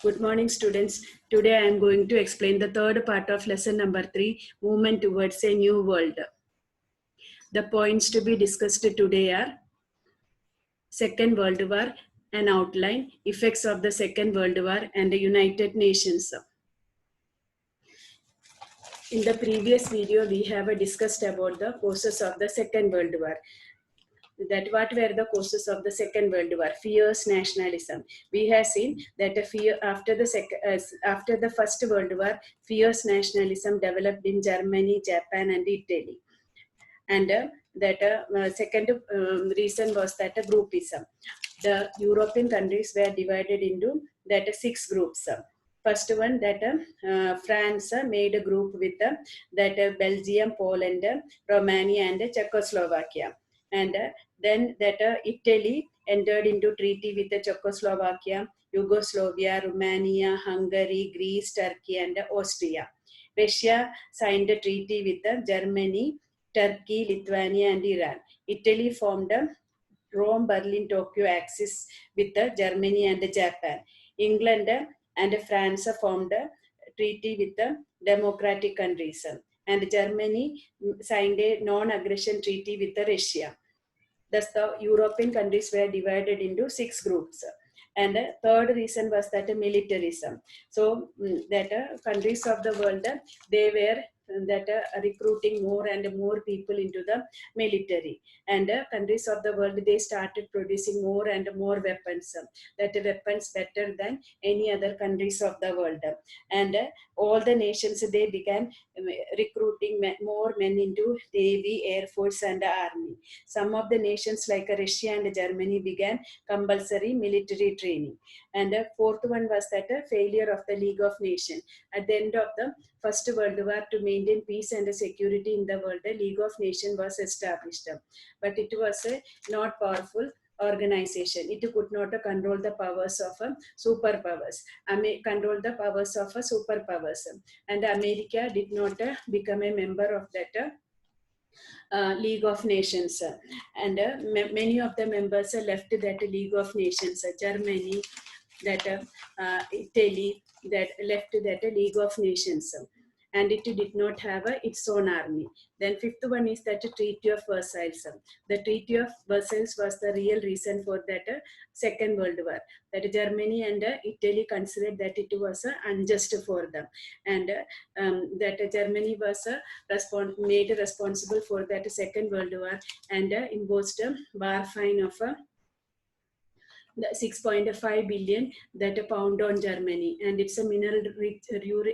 Good morning, students. Today I am going to explain the third part of lesson number 3, Movement Towards a New World. The points to be discussed today are Second World War, an outline, effects of the Second World War, and the United Nations. In the previous video, we have discussed about the causes of the Second World War. That what were the causes of the Second World War? Fierce nationalism. We have seen that after the First World War, fierce nationalism developed in Germany, Japan, and Italy. And second reason was that groupism. The European countries were divided into 6 groups. First one, France made a group with Belgium, Poland, Romania, and Czechoslovakia. And then Italy entered into treaty with Czechoslovakia, Yugoslavia, Romania, Hungary, Greece, Turkey, and Austria. Russia signed a treaty with Germany, Turkey, Lithuania, and Iran. Italy formed a Rome, Berlin, Tokyo axis with Germany and Japan. England and France formed a treaty with the democratic countries. And Germany signed a non-aggression treaty with Russia. Thus, the European countries were divided into 6 groups. And third reason was that militarism. So countries of the world, they were recruiting more and more people into the military, and countries of the world, they started producing more and more weapons, weapons better than any other countries of the world. And all the nations, they began recruiting more men into Navy, Air Force, and Army. Some of the nations like Russia and Germany began compulsory military training. And fourth one was failure of the League of Nations. At the end of the First World War, to maintain peace and security in the world, the League of Nations was established. But it was a not powerful organization. It could not control the powers of superpowers. Control the powers of superpowers. And America did not become a member of that League of Nations. And many of the members left that League of Nations. Germany, Italy, that left that League of Nations, and it did not have its own army. Then fifth one is that Treaty of Versailles. The Treaty of Versailles was the real reason for that Second World War. That Germany and Italy considered that it was unjust for them, and that Germany was made responsible for that Second World War, and imposed a war fine of the 6.5 billion pound on Germany, and it's a mineral rich Ruhr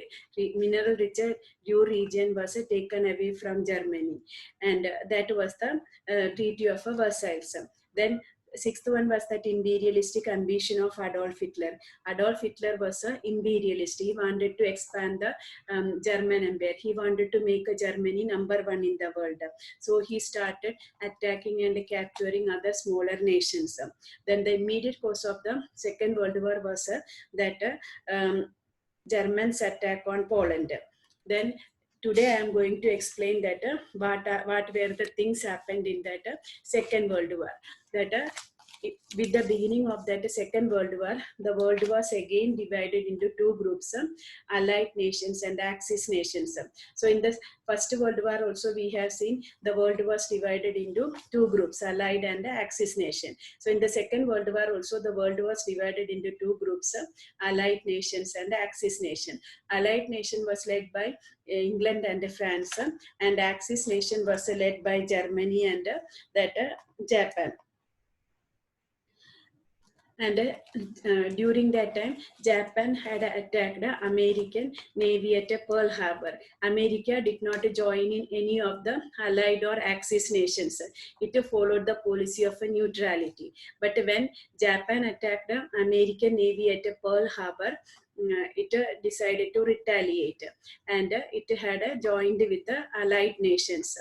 region was taken away from Germany, and that was the Treaty of Versailles. Then sixth one was that imperialistic ambition of Adolf Hitler. Adolf Hitler was an imperialist. He wanted to expand the German Empire. He wanted to make Germany number 1 in the world. So he started attacking and capturing other smaller nations. Then the immediate cause of the Second World War was Germans' attack on Poland. Then today I am going to explain that what were the things happened in that Second World War. That with the beginning of that Second World War, the world was again divided into 2 groups, Allied nations and Axis nations. So in the First World War also, we have seen the world was divided into 2 groups, Allied and Axis nation. So in the Second World War also, the world was divided into 2 groups, Allied nations and Axis nation. Allied nation was led by England and France, and Axis nation was led by Germany and Japan. And during that time, Japan had attacked American Navy at Pearl Harbor. America did not join in any of the Allied or Axis nations. It followed the policy of neutrality. But when Japan attacked the American Navy at Pearl Harbor, it decided to retaliate, and it had joined with the Allied nations.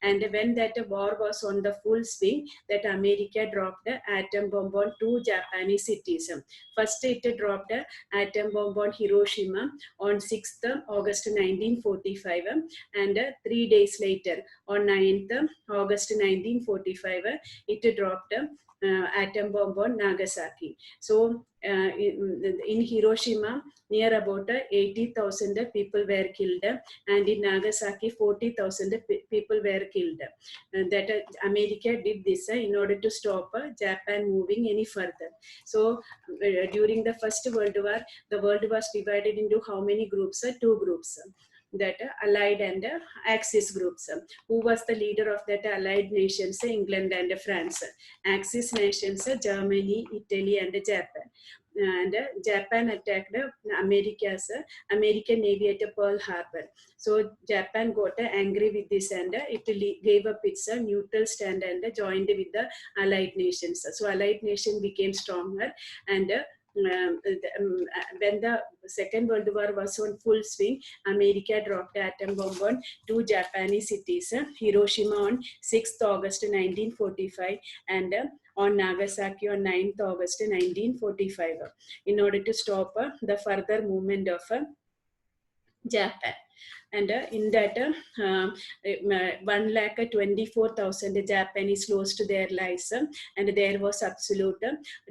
And when that war was on the full swing, that America dropped an atom bomb on 2 Japanese cities. First, it dropped an atom bomb on Hiroshima on 6th August 1945, and 3 days later, on 9th August 1945, it dropped atom bomb on Nagasaki. So in Hiroshima, near about 80,000 people were killed, and in Nagasaki, 40,000 people were killed. That America did this in order to stop Japan moving any further. So during the First World War, the world was divided into how many groups? Two groups. That Allied and Axis groups. Who was the leader of that Allied nations? England and France. Axis nations: Germany, Italy, and Japan. And Japan attacked American Navy at Pearl Harbor. So Japan got angry with this, and it gave up its neutral stand and joined with the Allied nations. So Allied nation became stronger, and when the Second World War was on full swing, America dropped atom bomb on two Japanese cities, Hiroshima on 6th August 1945 and on Nagasaki on 9th August 1945, in order to stop the further movement of Japan. And in that, 1,24,000 Japanese lost their lives, and there was absolute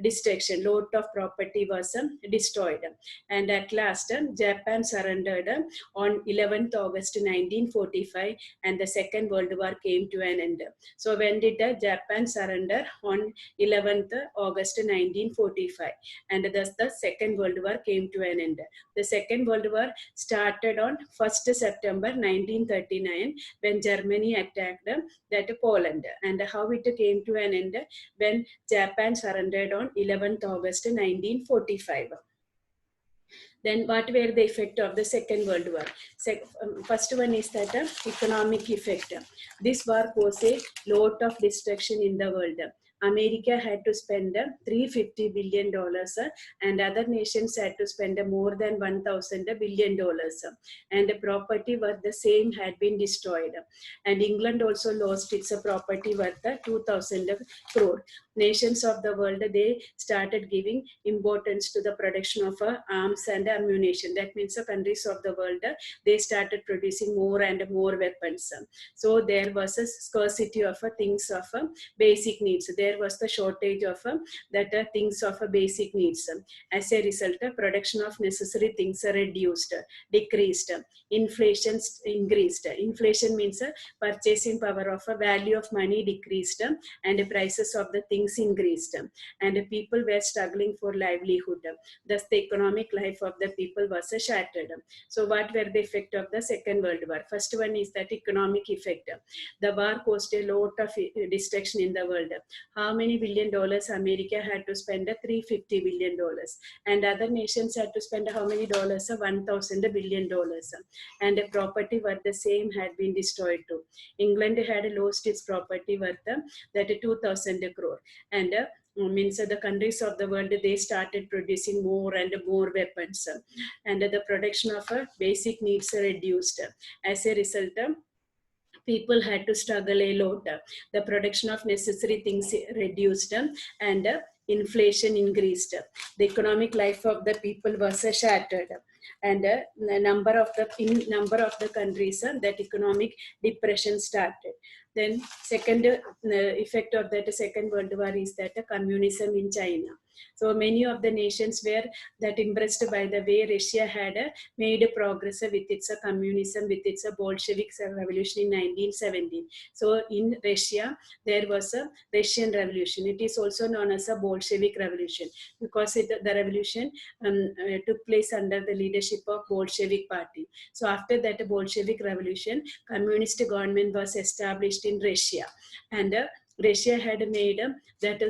destruction. Lot of property was destroyed. And at last, Japan surrendered on 11th August 1945, and the Second World War came to an end. So when did Japan surrender? On 11th August 1945, and thus the Second World War came to an end. The Second World War started on 1st September 1939 when Germany attacked that Poland, and how it came to an end when Japan surrendered on 11th August 1945. Then what were the effect of the Second World War? First one is that economic effect. This war caused a lot of destruction in the world. America had to spend $350 billion, and other nations had to spend more than $1,000 billion. And the property worth the same had been destroyed. And England also lost its property worth 2,000 crore. Nations of the world, they started giving importance to the production of arms and ammunition. That means the countries of the world, they started producing more and more weapons. So there was a scarcity of things of basic needs. There was the shortage of that things of basic needs. As a result, production of necessary things reduced, decreased. Inflation increased. Inflation means purchasing power of value of money decreased, and the prices of the things increased, and people were struggling for livelihood. Thus, the economic life of the people was shattered. So, what were the effect of the Second World War? First one is that economic effect. The war caused a lot of destruction in the world. How many $1 billion America had to spend? $350 billion. And other nations had to spend how many dollars? $1,000 billion. And the property worth the same had been destroyed too. England had lost its property worth that 2,000 crore. And means the countries of the world, they started producing more and more weapons, and the production of basic needs reduced. As a result, people had to struggle a lot. The production of necessary things reduced, and inflation increased. The economic life of the people was shattered, and the number of the countries, that economic depression started. Then second effect of that Second World War is that communism in China. So many of the nations were that impressed by the way Russia had made progress with its communism, with its Bolshevik revolution in 1917. So in Russia, there was a Russian revolution. It is also known as a Bolshevik revolution because the revolution took place under the leadership of Bolshevik party. So after that Bolshevik revolution, communist government was established in Russia, and Russia had made that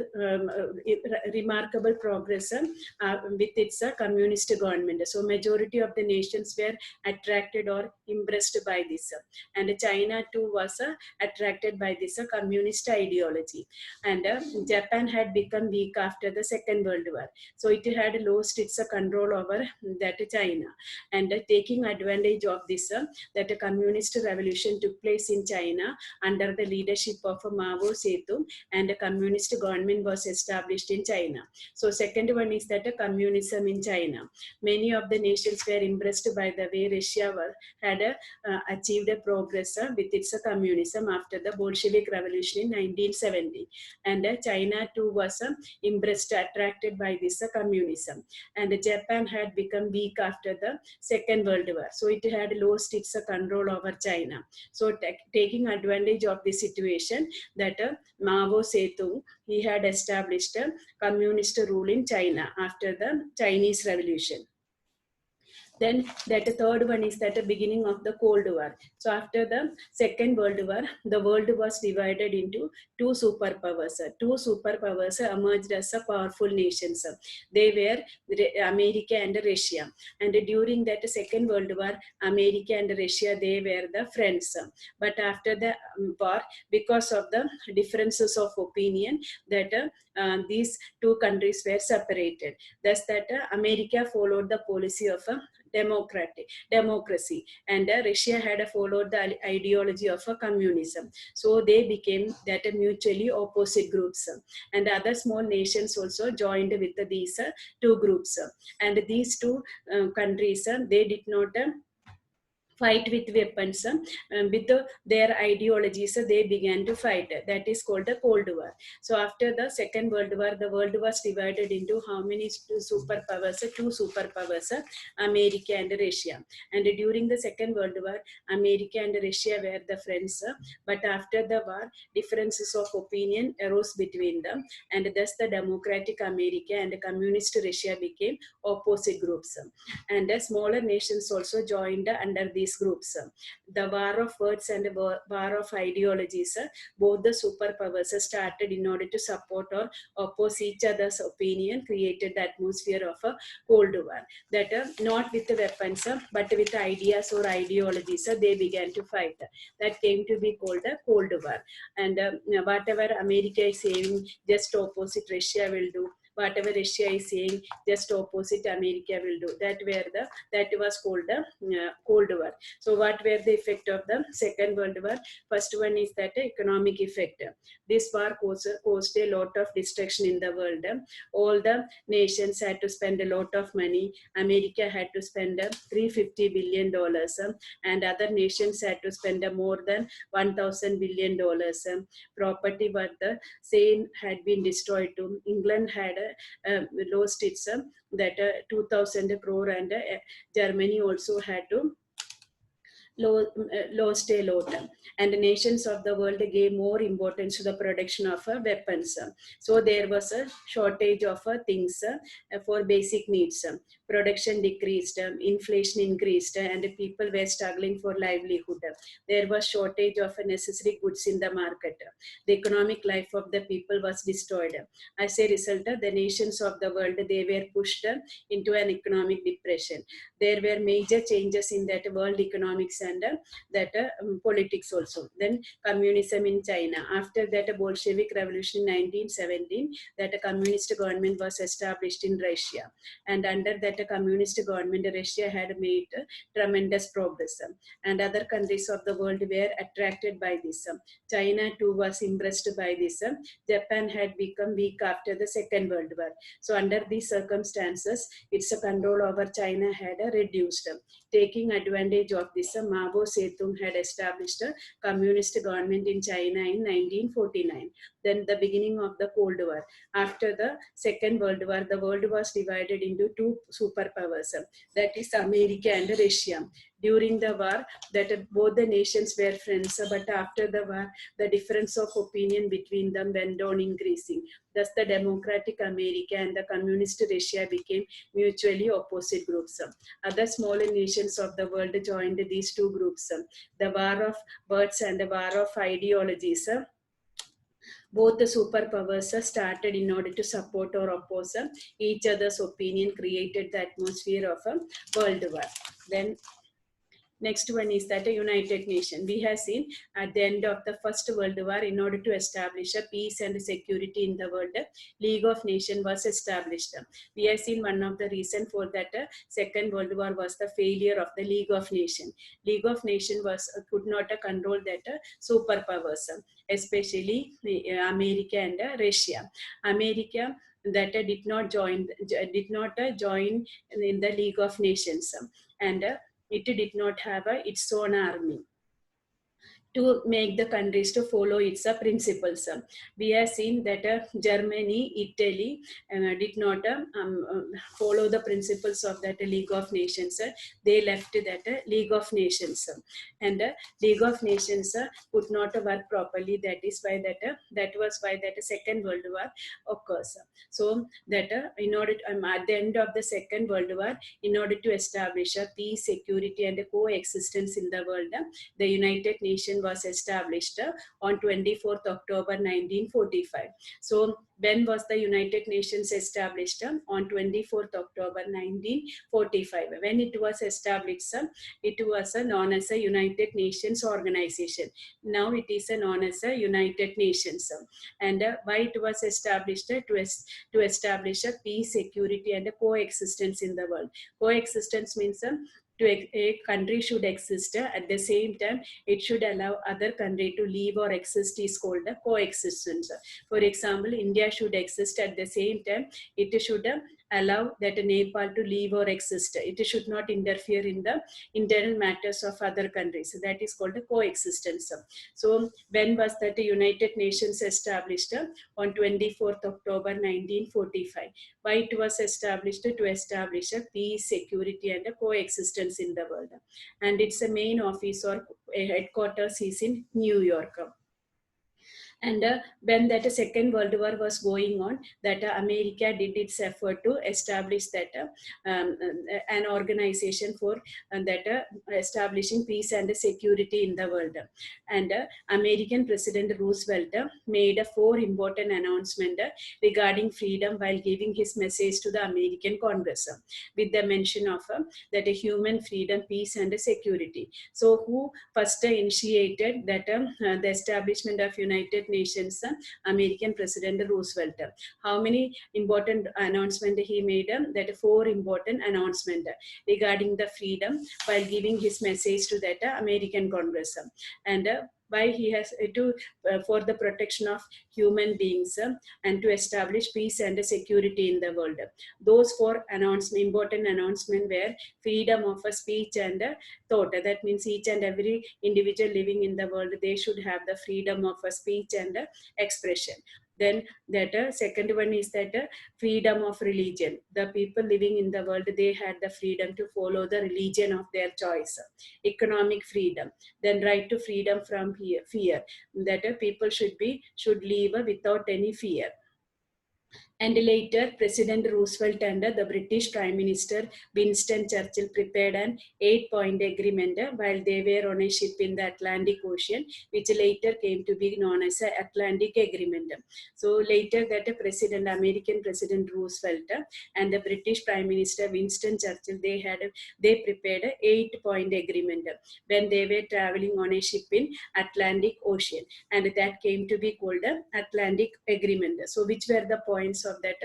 remarkable progress with its communist government. So majority of the nations were attracted or impressed by this. And China too was attracted by this communist ideology. And Japan had become weak after the Second World War. So it had lost its control over that China. And taking advantage of this, that a communist revolution took place in China under the leadership of Mao Zedong. Zedong, and a communist government was established in China. So second one is that communism in China. Many of the nations were impressed by the way Russia had achieved a progress with its communism after the Bolshevik Revolution in 1970. And China too was impressed, attracted by this communism. And Japan had become weak after the Second World War. So it had lost its control over China. So taking advantage of the situation, that Mao Zedong, he had established a communist rule in China after the Chinese Revolution. Then that third one is that the beginning of the Cold War. So after the Second World War, the world was divided into two superpowers. Two superpowers emerged as a powerful nations. They were America and Russia. And during that Second World War, America and Russia, they were the friends. But after the war, because of the differences of opinion, that these two countries were separated. Thus that America followed the policy of democracy, and Russia had followed the ideology of communism. So they became that mutually opposite groups, and other small nations also joined with these two groups. And these two countries, they did not fight with weapons, with their ideologies, they began to fight. That is called the Cold War. So after the Second World War, the world was divided into how many superpowers? Two superpowers, America and Russia. And during the Second World War, America and Russia were the friends, but after the war, differences of opinion arose between them, and thus the democratic America and communist Russia became opposite groups. And smaller nations also joined under these groups. The war of words and war of ideologies, both the superpowers started in order to support or oppose each other's opinion, created the atmosphere of a Cold War. That not with weapons, but with ideas or ideologies, they began to fight. That came to be called a Cold War. And whatever America is saying, just opposite Russia will do. Whatever Russia is saying, just opposite America will do. That was called the Cold War. So what were the effect of the Second World War? First one is that economic effect. This war caused a lot of destruction in the world. All the nations had to spend a lot of money. America had to spend $350 billion, and other nations had to spend more than $1,000 billion. Property worth the same had been destroyed too. England had lost its 2,000 crore, and Germany also had to lost a lot. And the nations of the world gave more importance to the production of weapons. So there was a shortage of things for basic needs. Production decreased, inflation increased, and people were struggling for livelihood. There was shortage of necessary goods in the market. The economic life of the people was destroyed. As a result, the nations of the world, they were pushed into an economic depression. There were major changes in that world economics and politics also. Then communism in China. After that Bolshevik Revolution in 1917, that a communist government was established in Russia. And under that communist government, Russia had made tremendous progress. And other countries of the world were attracted by this. China too was impressed by this. Japan had become weak after the Second World War. So under these circumstances, its control over China had reduced. Taking advantage of this, Mao Zedong had established a communist government in China in 1949. Then the beginning of the Cold War. After the Second World War, the world was divided into two superpowers, that is America and Russia. During the war, that both the nations were friends, but after the war, the difference of opinion between them went on increasing. Thus, the democratic America and the communist Russia became mutually opposite groups. Other smaller nations of the world joined these two groups. The war of words and the war of ideologies. Both the superpowers started in order to support or oppose each other's opinion, created the atmosphere of a world war. Then Next one is that a United Nations. We have seen at the end of the First World War, in order to establish a peace and security in the world, League of Nations was established. We have seen one of the reasons for that Second World War was the failure of the League of Nations. League of Nations was could not control that superpowers, especially America and Russia. America that did not join in the League of Nations, and it did not have its own army to make the countries to follow its principles. We have seen that Germany, Italy did not follow the principles of that League of Nations. They left that League of Nations, and League of Nations could not work properly. That is why that was why that Second World War occurs. So that in order at the end of the Second World War, in order to establish a peace, security, and coexistence in the world, the United Nations was established on 24th October 1945. So when was the United Nations established? On 24th October 1945. When it was established, it was known as a United Nations organization. Now it is known as a United Nations. And why it was established? To establish a peace, security, and coexistence in the world. Coexistence means a country should exist, at the same time it should allow other country to live or exist is called a coexistence. For example, India should exist, at the same time it should allow that Nepal to live or exist. It should not interfere in the internal matters of other countries. That is called a coexistence. So when was that United Nations established? On 24th October 1945. Why it was established? To establish a peace, security, and a coexistence in the world. And its main office or headquarters is in New York. And when that Second World War was going on, that America did its effort to establish that an organization for that establishing peace and security in the world. And American President Roosevelt made four important announcements regarding freedom while giving his message to the American Congress, with the mention of that human freedom, peace, and security. So who first initiated that the establishment of United Nations? American President Roosevelt. How many important announcements he made? That four important announcements regarding the freedom while giving his message to that American Congress. And why he has to for the protection of human beings and to establish peace and security in the world. Those four important announcements were freedom of speech and thought. That means each and every individual living in the world, they should have the freedom of speech and expression. Then that second one is that freedom of religion. The people living in the world, they had the freedom to follow the religion of their choice. Economic freedom. Then right to freedom from fear. That people should live without any fear. And later, President Roosevelt and the British Prime Minister Winston Churchill prepared an 8-point agreement while they were on a ship in the Atlantic Ocean, which later came to be known as the Atlantic Agreement. So later that American President Roosevelt and the British Prime Minister Winston Churchill, they prepared an 8-point agreement when they were traveling on a ship in Atlantic Ocean, and that came to be called the Atlantic Agreement. So which were the points of that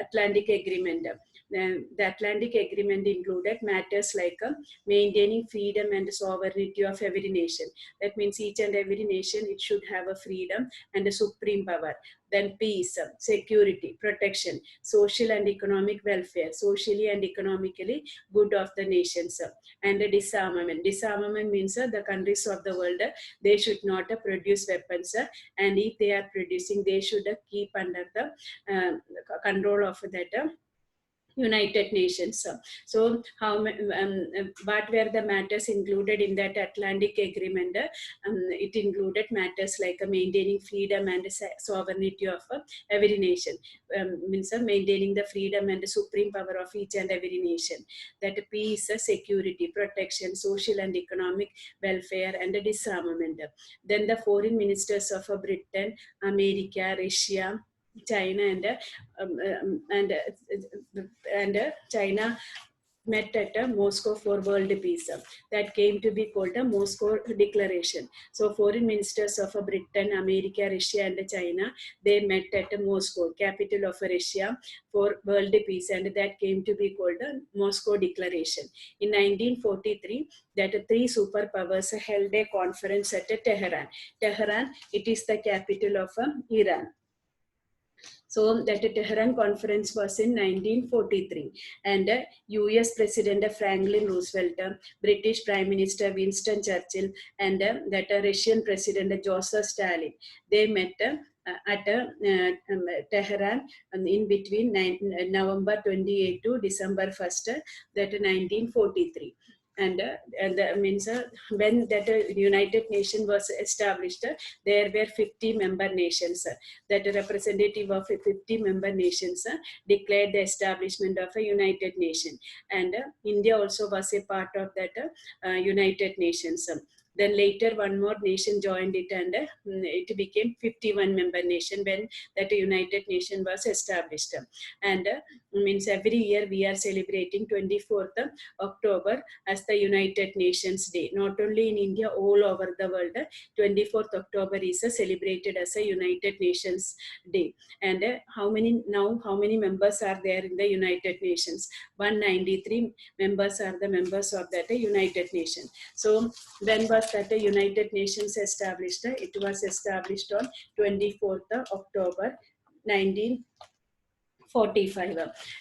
Atlantic Agreement? The Atlantic Agreement included matters like maintaining freedom and sovereignty of every nation. That means each and every nation, it should have a freedom and a supreme power. Then peace, security, protection, social and economic welfare, socially and economically good of the nations. And the disarmament. Disarmament means the countries of the world, they should not produce weapons, and if they are producing, they should keep under the control of that United Nations. So, what were the matters included in that Atlantic Agreement? It included matters like maintaining freedom and sovereignty of every nation. Means maintaining the freedom and the supreme power of each and every nation. That peace, security, protection, social and economic welfare, and disarmament. Then the foreign ministers of Britain, America, Russia, China, and China met at Moscow for world peace. That came to be called the Moscow Declaration. So foreign ministers of Britain, America, Russia and China, they met at Moscow, capital of Russia, for world peace, and that came to be called the Moscow Declaration. In 1943, that three superpowers held a conference at Tehran. Tehran, it is the capital of Iran. So that Tehran conference was in 1943, and US President Franklin Roosevelt, British Prime Minister Winston Churchill, and that Russian President Joseph Stalin, they met at Tehran in between November 28 to December 1st, that 1943. And that means when that United Nations was established, there were 50 member nations. That a representative of 50 member nations declared the establishment of a United Nation, and India also was a part of that United Nations. Then later one more nation joined it, and it became 51 member nation when that United Nation was established. And means every year we are celebrating 24th October as the United Nations Day. Not only in India, all over the world, 24th October is celebrated as a United Nations Day. And how many members are there in the United Nations? 193 members are the members of that United Nations. So when was that United Nations established? It was established on 24th October 1945,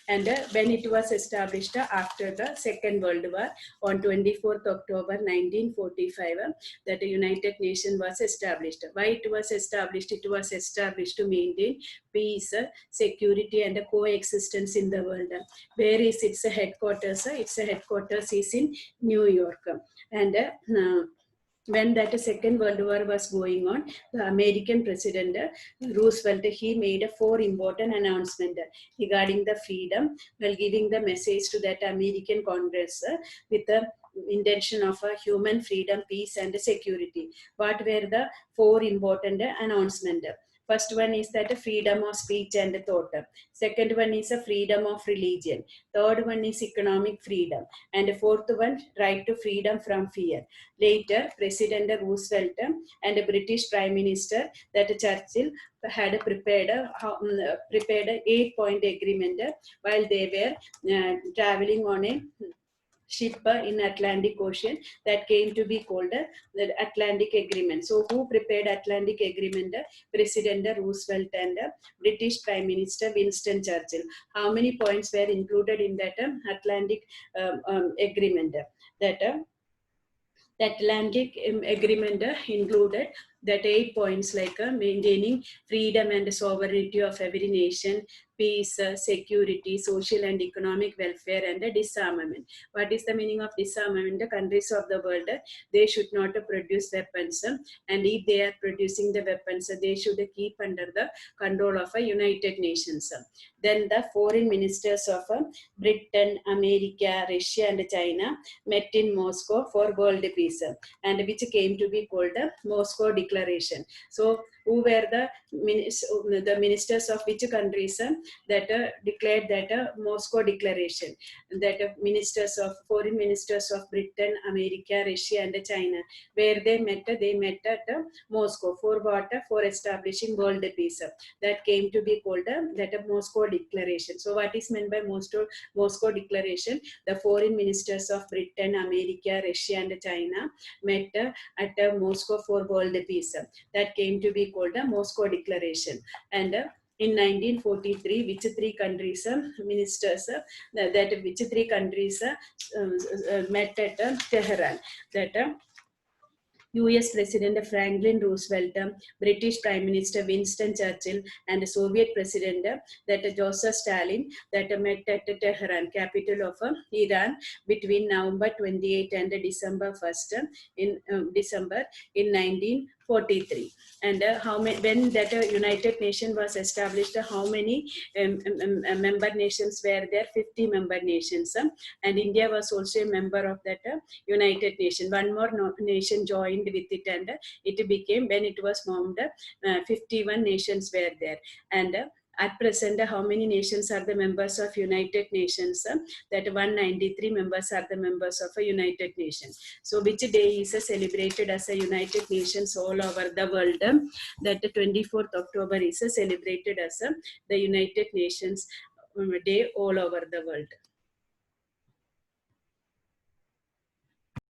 and when it was established after the Second World War on 24th October 1945, that the United Nations was established. Why it was established? It was established to maintain peace, security and coexistence in the world. Where is its headquarters? Its headquarters is in New York. And when that Second World War was going on, the American President Roosevelt, he made four important announcements regarding the freedom, while giving the message to that American Congress with the intention of human freedom, peace and security. What were the four important announcements? First one is that freedom of speech and thought. Second one is a freedom of religion. Third one is economic freedom. And fourth one, right to freedom from fear. Later, President Roosevelt and British Prime Minister that Churchill had prepared a 8-point agreement while they were traveling on a ship in Atlantic Ocean, that came to be called the Atlantic Agreement. So who prepared Atlantic Agreement? President Roosevelt and British Prime Minister Winston Churchill. How many points were included in that Atlantic Agreement? That the Atlantic Agreement included that 8 points, like maintaining freedom and sovereignty of every nation, peace, security, social and economic welfare, and disarmament. What is the meaning of disarmament? The countries of the world, they should not produce weapons, and if they are producing the weapons, they should keep under the control of a United Nations. Then the foreign ministers of Britain, America, Russia and China met in Moscow for world peace, and which came to be called the Moscow Declaration. So who were the ministers of which countries that declared that Moscow Declaration? That foreign ministers of Britain, America, Russia and China. Where they met at Moscow. For what? For establishing world peace. That came to be called that Moscow Declaration. So what is meant by Moscow Declaration? The foreign ministers of Britain, America, Russia and China met at Moscow for world peace. That came to be called the Moscow Declaration. And in 1943, which three countries ministers which three countries met at Tehran? That US President Franklin Roosevelt, British Prime Minister Winston Churchill, and Soviet President that Joseph Stalin, that met at Tehran, capital of Iran, between November 28 and December 1st in December in 1943. And when that United Nations was established, how many member nations were there? 50 member nations, and India was also a member of that United Nations. One more nation joined with it, and it became, when it was formed, 51 nations were there. And At present, how many nations are the members of United Nations? That 193 members are the members of a United Nations. So which day is celebrated as a United Nations all over the world? That 24th October is celebrated as the United Nations Day all over the world.